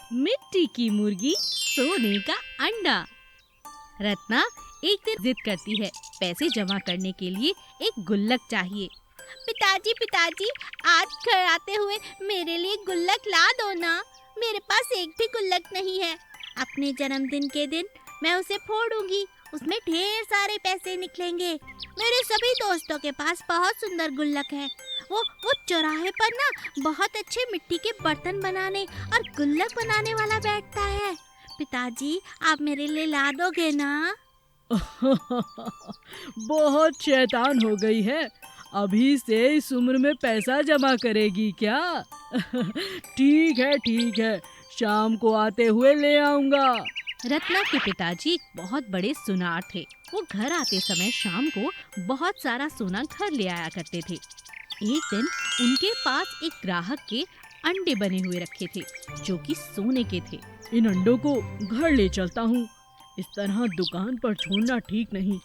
मिट्टी की मुर्गी सोने का अंडा। रत्ना एक दिन जिद करती है पैसे जमा करने के लिए एक गुल्लक चाहिए। पिताजी पिताजी, आज घर आते हुए मेरे लिए गुल्लक ला दो ना। मेरे पास एक भी गुल्लक नहीं है। अपने जन्मदिन के दिन मैं उसे फोड़ूंगी, उसमें ढेर सारे पैसे निकलेंगे। मेरे सभी दोस्तों के पास बहुत सुंदर गुल्लक है। वो चौराहे पर ना बहुत अच्छे मिट्टी के बर्तन बनाने और गुल्लक बनाने वाला बैठता है। पिताजी, आप मेरे लिए ला दोगे ना? बहुत शैतान हो गई है, अभी से इस उम्र में पैसा जमा करेगी क्या? ठीक है, शाम को आते हुए ले आऊंगा। रत्ना के पिताजी एक बहुत बड़े सुनार थे। वो घर आते समय शाम को बहुत सारा सोना घर ले आया करते थे। एक दिन उनके पास एक ग्राहक के अंडे बने हुए रखे थे जो कि सोने के थे। इन अंडों को घर ले चलता हूँ, इस तरह दुकान पर छोड़ना ठीक नहीं,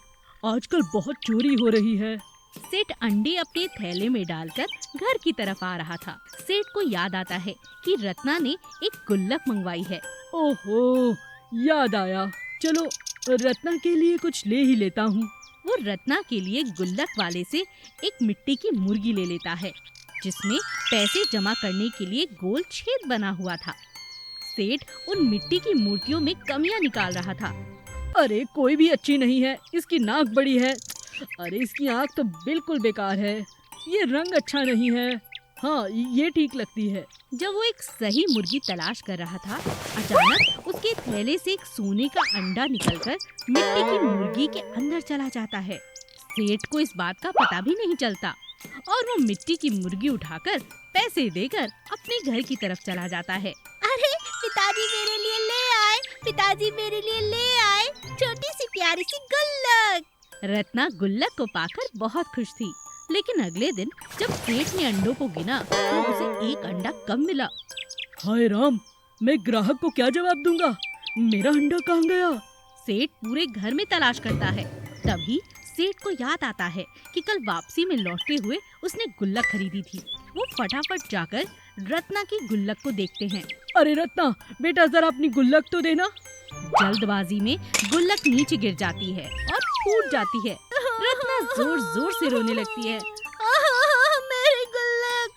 आजकल बहुत चोरी हो रही है। सेठ अंडे अपने थैले में डालकर घर की तरफ आ रहा था। सेठ को याद आता है कि रत्ना ने एक गुल्लक मंगवाई है। ओहो, याद आया, चलो रत्ना के लिए कुछ ले ही लेता हूँ। वो रत्ना के लिए गुल्लक वाले से एक मिट्टी की मुर्गी ले लेता है जिसमें पैसे जमा करने के लिए गोल छेद बना हुआ था। सेठ उन मिट्टी की मूर्तियों में कमियां निकाल रहा था। अरे कोई भी अच्छी नहीं है, इसकी नाक बड़ी है, अरे इसकी आँख तो बिल्कुल बेकार है, ये रंग अच्छा नहीं है, हाँ ये ठीक लगती है। जब वो एक सही मुर्गी तलाश कर रहा था, अचानक उसके थैले से एक सोने का अंडा निकलकर मिट्टी की मुर्गी के अंदर चला जाता है। सेठ को इस बात का पता भी नहीं चलता और वो मिट्टी की मुर्गी उठाकर पैसे देकर अपने घर की तरफ चला जाता है। अरे पिताजी मेरे लिए ले आए, पिताजी मेरे लिए ले आए छोटी सी प्यारी सी गुल्लक। रत्ना गुल्लक को पाकर बहुत खुश थी, लेकिन अगले दिन जब सेठ ने अंडों को गिना तो उसे एक अंडा कम मिला। हाय राम, मैं ग्राहक को क्या जवाब दूंगा, मेरा अंडा कहाँ गया? सेठ पूरे घर में तलाश करता है। तभी सेठ को याद आता है कि कल वापसी में लौटते हुए उसने गुल्लक खरीदी थी। वो फटाफट जाकर रत्ना की गुल्लक को देखते हैं। अरे रत्ना बेटा, जरा अपनी गुल्लक तो देना। जल्दबाजी में गुल्लक नीचे गिर जाती है और फूट जाती है। रत्ना जोर जोर से रोने लगती है। मेरी गुल्लक,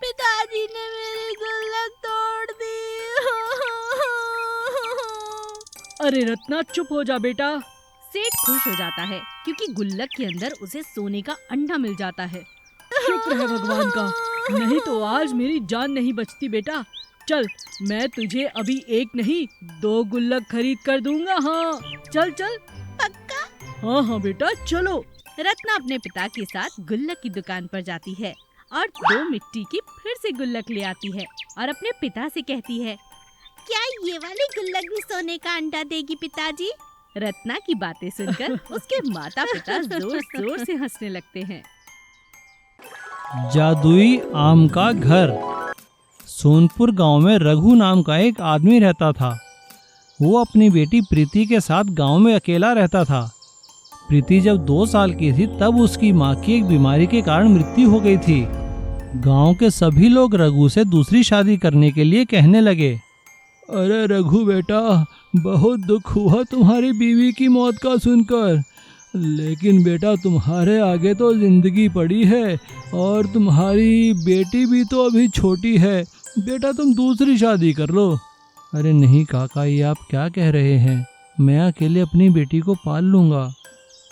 पिताजी ने मेरी गुल्लक तोड़ दी। अरे रत्ना चुप हो जा बेटा। सेठ खुश हो जाता है क्योंकि गुल्लक के अंदर उसे सोने का अंडा मिल जाता है। शुक्र है भगवान का, नहीं तो आज मेरी जान नहीं बचती बेटा। चल, मैं तुझे अभी एक नहीं 2 गुल्लक खरीद कर दूंगा। हाँ चल चल। पक्का? हाँ बेटा चलो। रत्ना अपने पिता के साथ गुल्लक की दुकान पर जाती है और 2 मिट्टी की फिर से गुल्लक ले आती है और अपने पिता से कहती है, क्या ये वाली गुल्लक भी सोने का अंडा देगी पिताजी? रत्ना की बातें सुनकर उसके माता पिता जोर जोर से हंसने लगते हैं। जादुई आम का घर। सोनपुर गांव में रघु नाम का एक आदमी रहता था। वो अपनी बेटी प्रीति के साथ गांव में अकेला रहता था। प्रीति जब 2 साल की थी तब उसकी मां की एक बीमारी के कारण मृत्यु हो गई थी। गांव के सभी लोग रघु से दूसरी शादी करने के लिए कहने लगे। अरे रघु बेटा, बहुत दुख हुआ तुम्हारी बीवी की मौत का सुनकर, लेकिन बेटा तुम्हारे आगे तो जिंदगी पड़ी है और तुम्हारी बेटी भी तो अभी छोटी है, बेटा तुम दूसरी शादी कर लो। अरे नहीं काका, ये आप क्या कह रहे हैं, मैं अकेले अपनी बेटी को पाल लूँगा।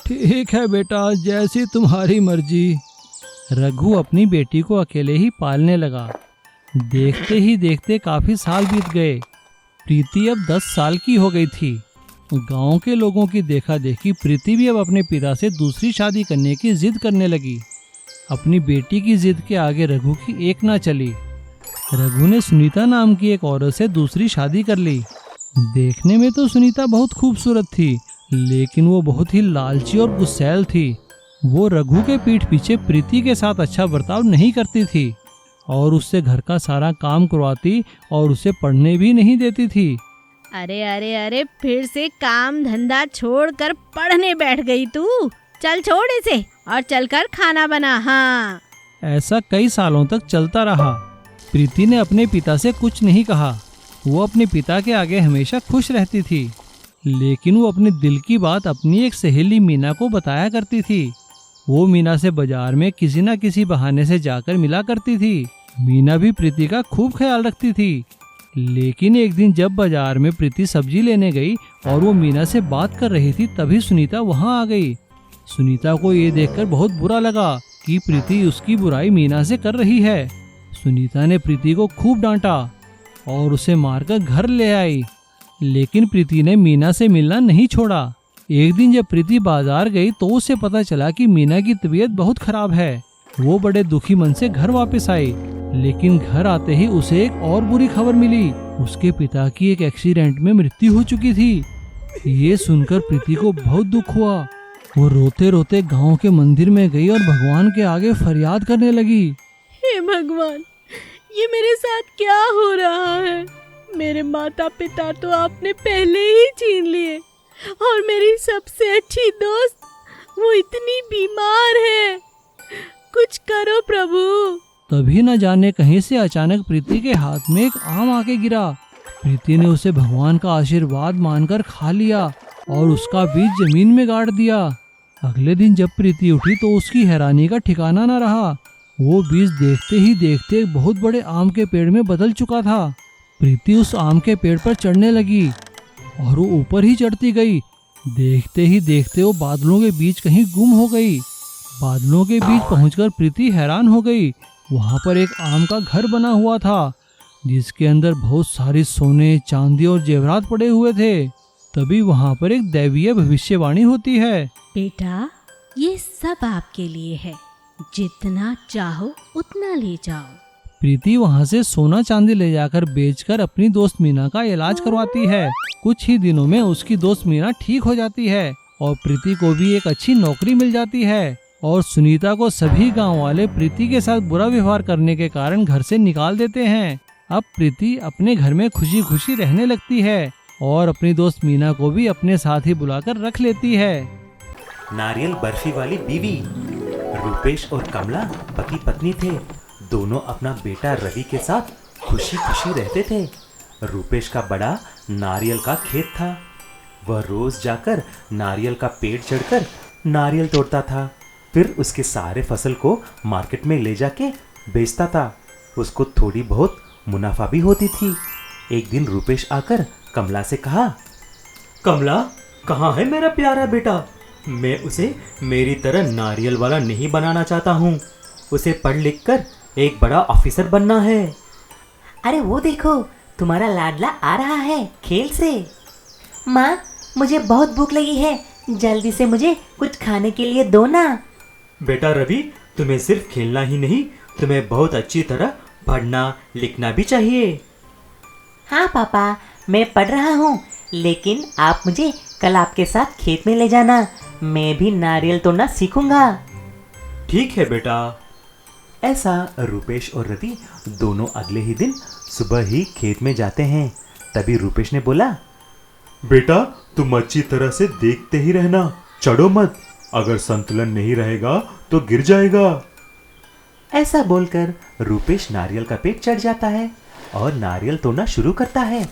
ठीक है बेटा, जैसी तुम्हारी मर्जी। रघु अपनी बेटी को अकेले ही पालने लगा। देखते ही देखते काफ़ी साल बीत गए। प्रीति अब 10 साल की हो गई थी। गांव के लोगों की देखा देखी प्रीति भी अब अपने पिता से दूसरी शादी करने की जिद करने लगी। अपनी बेटी की जिद के आगे रघु की एक ना चली। रघु ने सुनीता नाम की एक औरत से दूसरी शादी कर ली। देखने में तो सुनीता बहुत खूबसूरत थी, लेकिन वो बहुत ही लालची और गुस्सैल थी। वो रघु के पीठ पीछे प्रीति के साथ अच्छा बर्ताव नहीं करती थी और उससे घर का सारा काम करवाती और उसे पढ़ने भी नहीं देती थी। अरे अरे अरे, फिर से काम धंधा छोड़कर पढ़ने बैठ गई तू। चल छोड़ इसे और चलकर खाना बना। हाँ, ऐसा कई सालों तक चलता रहा। प्रीति ने अपने पिता से कुछ नहीं कहा। वो अपने पिता के आगे हमेशा खुश रहती थी, लेकिन वो अपने दिल की बात अपनी एक सहेली मीना को बताया करती थी। वो मीना से बाजार में किसी न किसी बहाने से जाकर मिला करती थी। मीना भी प्रीति का खूब ख्याल रखती थी। लेकिन एक दिन जब बाजार में प्रीति सब्जी लेने गई और वो मीना से बात कर रही थी, तभी सुनीता वहाँ आ गई। सुनीता को ये देखकर बहुत बुरा लगा कि प्रीति उसकी बुराई मीना से कर रही है। सुनीता ने प्रीति को खूब डांटा और उसे मारकर घर ले आई। लेकिन प्रीति ने मीना से मिलना नहीं छोड़ा। एक दिन जब प्रीति बाजार गई तो उसे पता चला कि मीना की तबीयत बहुत खराब है। वो बड़े दुखी मन से घर वापस आई, लेकिन घर आते ही उसे एक और बुरी खबर मिली। उसके पिता की एक एक्सीडेंट में मृत्यु हो चुकी थी। ये सुनकर प्रीति को बहुत दुख हुआ। वो रोते रोते गांव के मंदिर में गई और भगवान के आगे फरियाद करने लगी। हे भगवान, ये मेरे साथ क्या हो रहा है? मेरे माता पिता तो आपने पहले ही छीन लिए और मेरी सबसे अच्छी दोस्त वो इतनी बीमार है। कुछ करो प्रभु। तभी न जाने कहीं से अचानक प्रीति के हाथ में एक आम आके गिरा। प्रीति ने उसे भगवान का आशीर्वाद मानकर खा लिया और उसका बीज जमीन में गाड़ दिया। अगले दिन जब प्रीति उठी तो उसकी हैरानी का ठिकाना न रहा। वो बीज देखते ही देखते एक बहुत बड़े आम के पेड़ में बदल चुका था। प्रीति उस आम के पेड़ पर चढ़ने लगी और वो ऊपर ही चढ़ती गई। देखते ही देखते वो बादलों के बीच कहीं गुम हो गई। बादलों के बीच पहुंचकर प्रीति हैरान हो गई। वहां पर एक आम का घर बना हुआ था, जिसके अंदर बहुत सारी सोने, चांदी और जेवरात पड़े हुए थे। तभी वहां पर एक दैवीय भविष्यवाणी होती है। बेटा, ये सब आपके लिए है, जितना चाहो उतना ले जाओ। प्रीति वहां से सोना चांदी ले जाकर बेचकर अपनी दोस्त मीना का इलाज करवाती है। कुछ ही दिनों में उसकी दोस्त मीना ठीक हो जाती है और प्रीति को भी एक अच्छी नौकरी मिल जाती है। और सुनीता को सभी गांव वाले प्रीति के साथ बुरा व्यवहार करने के कारण घर से निकाल देते हैं। अब प्रीति अपने घर में खुशी खुशी रहने लगती है और अपनी दोस्त मीना को भी अपने साथ ही बुलाकर रख लेती है। नारियल बर्फी वाली बीवी। रूपेश और कमला पति पत्नी थे। दोनों अपना बेटा रवि के साथ खुशी खुशी रहते थे। रूपेश का बड़ा नारियल का खेत था। वह रोज जाकर नारियल का पेड़ चढ़कर नारियल तोड़ता था। फिर उसके सारे फसल को मार्केट में ले जाके बेचता था। उसको थोड़ी बहुत मुनाफा भी होती थी। एक दिन रूपेश आकर कमला से कहा, कमला, कहाँ है मेरा प्यारा बेटा? मैं उसे मेरी तरह नारियल वाला नहीं बनाना चाहता हूँ। उसे पढ़ लिख कर एक बड़ा ऑफिसर बनना है। अरे वो देखो, तुम्हारा लाडला आ रहा है खेल से। माँ, मुझे बहुत भूख लगी है, जल्दी से मुझे कुछ खाने के लिए दो ना। बेटा रवि, तुम्हें सिर्फ खेलना ही नहीं, तुम्हें बहुत अच्छी तरह पढ़ना लिखना भी चाहिए। हाँ पापा, मैं पढ़ रहा हूँ, लेकिन आप मुझे कल आपके साथ खेत में ले जाना। मैं भी नारियल तोड़ना सीखूंगा। ठीक है बेटा। ऐसा रूपेश और रवि दोनों अगले ही दिन सुबह ही खेत में जाते हैं। तभी रूपेश ने बोला, बेटा, तुम अच्छी तरह से देखते ही रहना, चढ़ो मत, अगर संतुलन नहीं रहेगा तो गिर जाएगा। ऐसा बोलकर रूपेश नारियल का पेड़ चढ़ जाता है और नारियल तोड़ना शुरू करता है।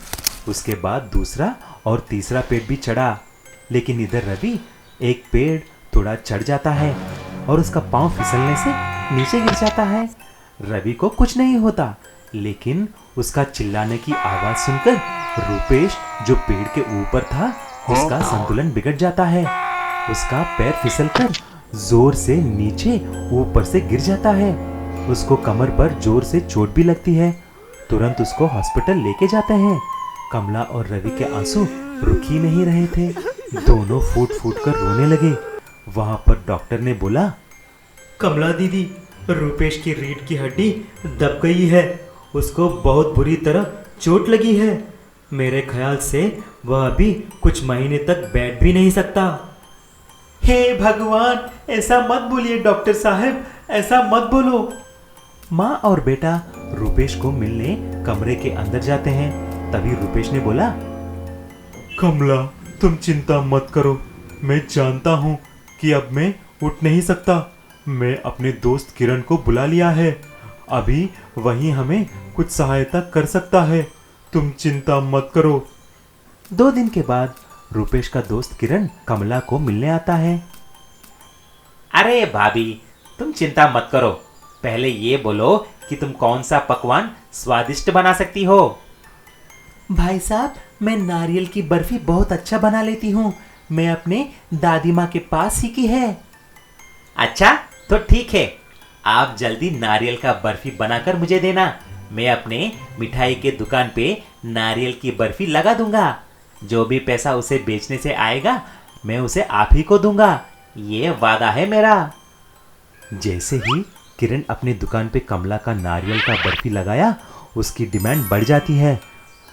उसके बाद दूसरा और तीसरा पेड़ भी चढ़ा, लेकिन इधर रवि एक पेड़ थोड़ा चढ़ जाता है और उसका पांव फिसलने से नीचे गिर जाता है। रवि को कुछ नहीं होता, लेकिन उसका चिल्लाने की आवाज सुनकर रूपेश, जो पेड़ के ऊपर था, उसका संतुलन बिगड़ जाता है। उसका पैर फिसलकर जोर से नीचे ऊपर से गिर जाता है। उसको कमर पर जोर से चोट भी लगती है। तुरंत उसको हॉस्पिटल लेके जाते हैं। कमला और रवि के आंसू रुक ही नहीं रहे थे। दोनों फूट फूट कर रोने लगे। वहां पर डॉक्टर ने बोला, कमला दीदी, रूपेश की रीढ़ की हड्डी दब गई है। उसको बहुत बुरी तरह चोट लगी है। मेरे ख्याल से वह अभी कुछ महीने तक बैठ भी नहीं सकता। हे भगवान, ऐसा मत बोलिए डॉक्टर साहब, ऐसा मत बोलो। माँ और बेटा रूपेश को मिलने कमरे के अंदर जाते हैं। तभी रूपेश ने बोला, कमला, तुम चिंता मत करो, मैं जानता हूँ कि अब मैं उठ नहीं सकता। मैं अपने दोस्त किरण को बुला लिया है, अभी वही हमें कुछ सहायता कर सकता है। तुम चिंता मत करो। 2 दिन के बाद रूपेश का दोस्त किरण कमला को मिलने आता है। अरे भाभी, तुम चिंता मत करो, पहले ये बोलो कि तुम कौन सा पकवान स्वादिष्ट बना सकती हो। भाई साहब, मैं नारियल की बर्फी बहुत अच्छा बना लेती हूँ। मैं अपने दादी माँ के पास सीखी है। अच्छा, तो ठीक है, आप जल्दी नारियल का बर्फी बनाकर मुझे देना। मैं अपने मिठाई के दुकान पे नारियल की बर्फी लगा दूंगा। जो भी पैसा उसे बेचने से आएगा मैं उसे आप ही को दूंगा, ये वादा है मेरा। जैसे ही किरण अपनी दुकान पे कमला का नारियल का बर्फी लगाया, उसकी डिमांड बढ़ जाती है।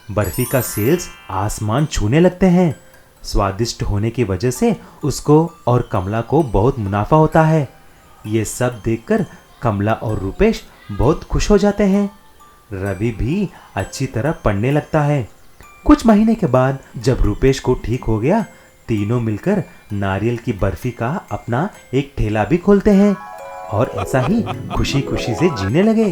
बर्फी का सेल्स आसमान छूने लगते हैं। स्वादिष्ट होने की वजह से उसको और कमला को बहुत मुनाफा होता है। ये सब देखकर कमला और रूपेश बहुत खुश हो जाते हैं। रवि भी अच्छी तरह पढ़ने लगता है। कुछ महीने के बाद जब रूपेश को ठीक हो गया, तीनों मिलकर नारियल की बर्फी का अपना एक ठेला भी खोलते हैं और ऐसा ही खुशी खुशी से जीने लगे।